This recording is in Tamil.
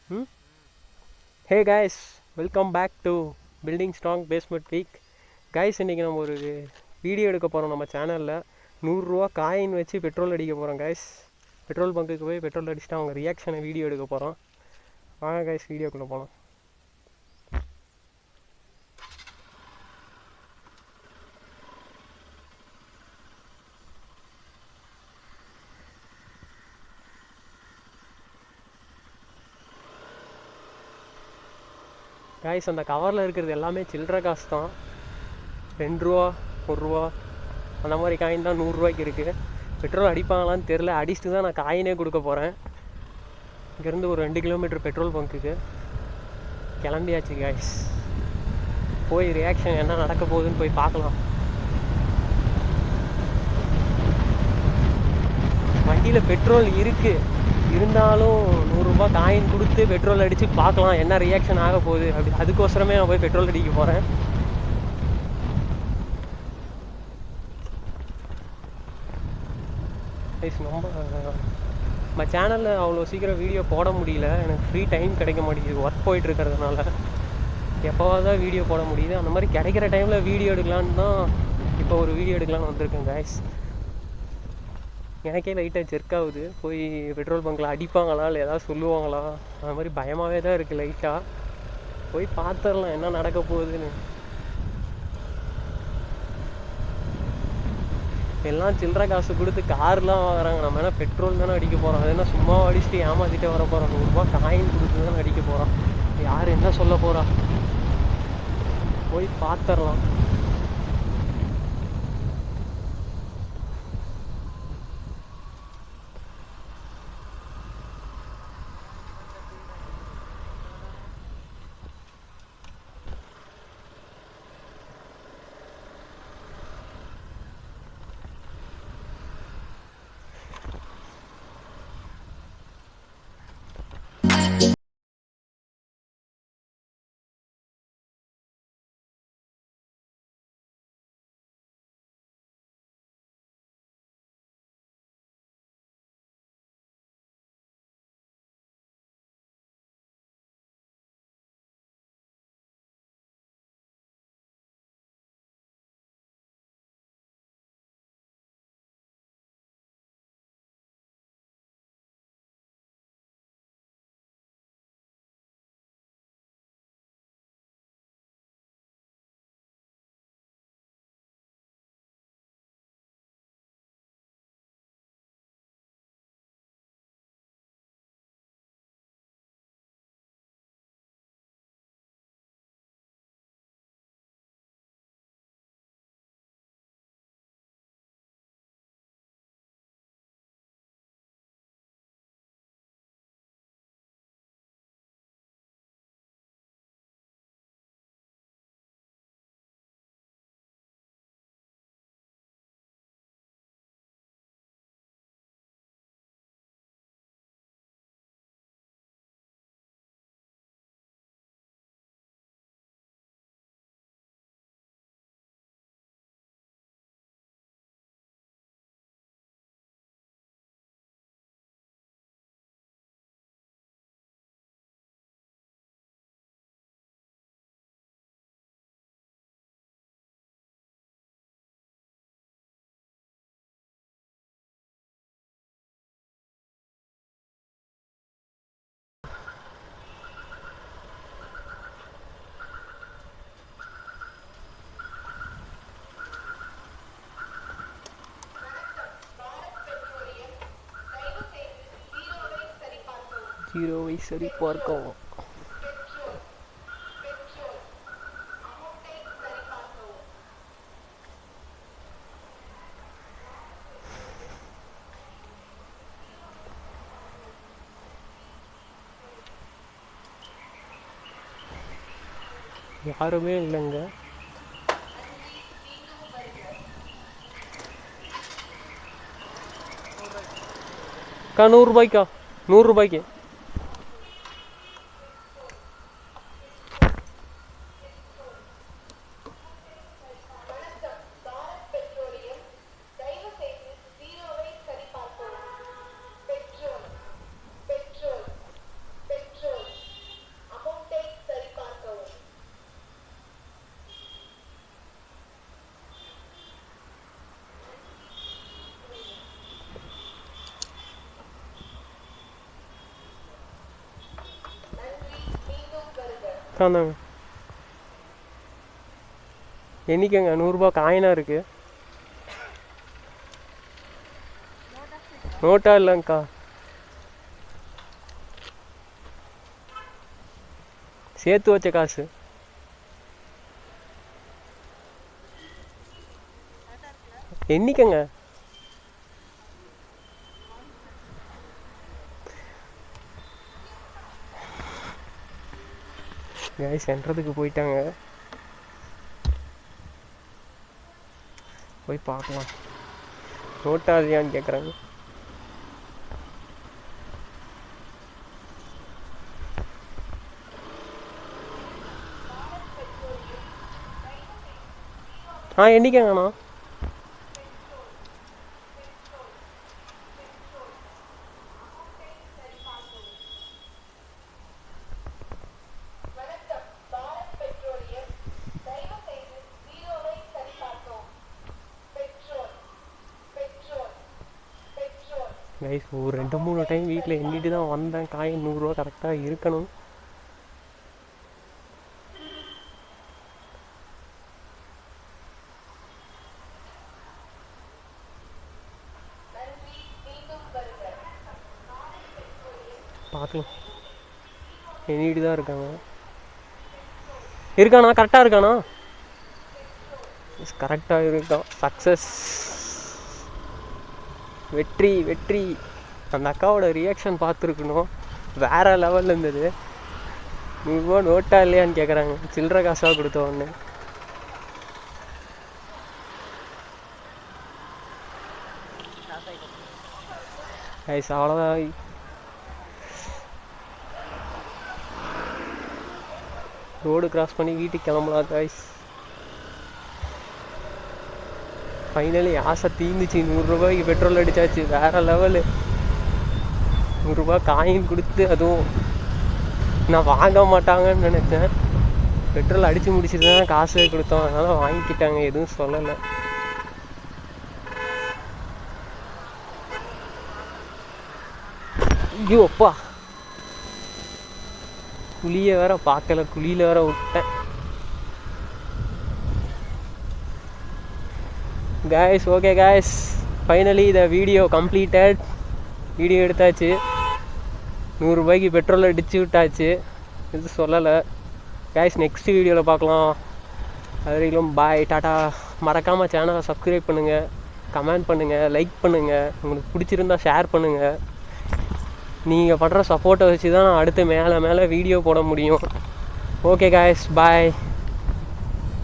Hmm? Hey guys, welcome back to Building Strong Basement Week. Guys, இன்றைக்கி நம்ம ஒரு வீடியோ எடுக்க போகிறோம் நம்ம சேனலில். 100 ரூபா காயின் வச்சு பெட்ரோல் அடிக்க போகிறோம் கைஸ். பெட்ரோல் பங்குக்கு போய் பெட்ரோல் அடிச்சுட்டு அவங்க ரியாக்ஷனை வீடியோ எடுக்க போகிறோம். வாங்க கைஸ், வீடியோக்குள்ளே போகலாம். கைஸ், அந்த கவரில் இருக்கிறது எல்லாமே சில்லற காசு தான். 2 ரூபா, 1 ரூபா அந்த மாதிரி காயின் தான் 100 ரூபாய்க்கு இருக்குது. பெட்ரோல் அடிப்பாங்களான்னு தெரில. அடிச்சுட்டு தான் நான் காயினே கொடுக்க போகிறேன். இங்கேருந்து ஒரு 2 கிலோமீட்டர் பெட்ரோல் பங்க்குக்கு கிளம்பியாச்சு கைஸ். போய் ரியாக்ஷன் என்ன நடக்க போகுதுன்னு போய் பார்க்கலாம். வண்டியில் பெட்ரோல் இருக்குது, இருந்தாலும் 100 ரூபா காயின் கொடுத்து பெட்ரோல் அடித்து பார்க்கலாம் என்ன ரியாக்ஷன் ஆக போகுது அப்படி. அதுக்கோசரமே நான் போய் பெட்ரோல் அடிக்க போகிறேன். நம்ம சேனலில் அவ்வளோ சீக்கிரம் வீடியோ போட முடியல. எனக்கு ஃப்ரீ டைம் கிடைக்க மாட்டேங்குது, ஒர்க் போயிட்டு இருக்கிறதுனால. எப்போவாது தான் வீடியோ போட முடியுது. அந்த மாதிரி கிடைக்கிற டைமில் வீடியோ எடுக்கலான்னு தான் இப்போ ஒரு வீடியோ எடுக்கலான்னு வந்திருக்கேன் கைஸ். எனக்கே லைட்டாக ஜெர்க் ஆகுது. போய் பெட்ரோல் பங்கில் அடிப்பாங்களா இல்லை ஏதாவது சொல்லுவாங்களா, அந்த மாதிரி பயமாகவே தான் இருக்குது லைட்டாக. போய் பார்த்துடலாம் என்ன நடக்க போகுதுன்னு. எல்லாம் சில்லற காசு கொடுத்து கார்லாம் வாங்குறாங்க. நம்ம என்ன பெட்ரோல் தானே அடிக்க போகிறோம். அது என்ன சும்மா அடிச்சுட்டு ஏமாற்றிட்டே வர போகிறோம். 100 ரூபா காயின் கொடுத்து தானே அடிக்க போகிறோம். யார் என்ன சொல்ல போகிறா, போய் பார்த்துடலாம். ஜீரோவை சரி பார்க்கவும். யாருமே இல்லைங்க. அக்கா 100 ரூபாய்க்கா, 100 ரூபாய்க்கு. தாந்தாங்க என்னைக்குங்க 100 ரூபா காயினா இருக்கு. நோட்டா இல்லைங்கக்கா, சேர்த்து வச்ச காசு. என்னைக்குங்க கைஸ் சென்றதுக்கு போயிட்டாங்க, போய் பார்க்கலாம். நோட்டா இல்லையான்னு கேட்குறாங்க. என்னைக்குங்கண்ணா? கைஸ் ஒரு 2-3 டைம் வீட்டில் எண்ணிட்டு தான் வந்தேன். காயின் 100 ரூபா கரெக்டாக இருக்கணும். பார்க்கலாம், எண்ணிட்டு தான் இருக்காங்க. இருக்காண்ணா, கரெக்டாக இருக்காண்ணா? கரெக்டாக இருக்கான். சக்ஸஸ், வெற்றி வெற்றி. அந்த அக்காவோட ரியாக்ஷன் பார்த்துருக்கணும், வேற லெவலில் இருந்தது. 100 ரூபா நோட்டா இல்லையான்னு கேட்குறாங்க, சில்லற காசாக கொடுத்த ஒன்று. கைஸ் அவ்வளோதான், ரோடு கிராஸ் பண்ணி வீட்டுக்கு கிளம்பலாம் கைஸ். ஃபைனலி ஆசை தீர்ந்துச்சு. 100 ரூபாய்க்கு பெட்ரோல் அடித்தாச்சு, வேறு லெவலு. 100 ரூபா காயின் கொடுத்து, அதுவும் நான் வாங்க மாட்டாங்கன்னு நினச்சேன். பெட்ரோல் அடித்து முடிச்சுட்டு தான் காசு கொடுத்தோம், அதனால் வாங்கிக்கிட்டாங்க, எதுவும் சொல்லலை. ஐயோ அப்பா, குழியை வேற பார்க்கல, குழியில் வேற விட்டேன். guys, okay guys, finally the video completed. Video எடுத்தாச்சு, 100 ரூபாய்க்கு பெட்ரோல் அடித்து விட்டாச்சு, இது சொல்லலை. guys நெக்ஸ்ட் வீடியோவில் பார்க்கலாம். அது வரைக்கும் பாய், டாட்டா. மறக்காமல் சேனலை சப்ஸ்கிரைப் பண்ணுங்கள், கமெண்ட் பண்ணுங்கள், லைக் பண்ணுங்கள், உங்களுக்கு பிடிச்சிருந்தா ஷேர் பண்ணுங்கள். நீங்கள் பண்ணுற சப்போர்ட்டை வச்சு தான் நான் அடுத்து மேலே மேலே வீடியோ போட முடியும். ஓகே guys, பாய்.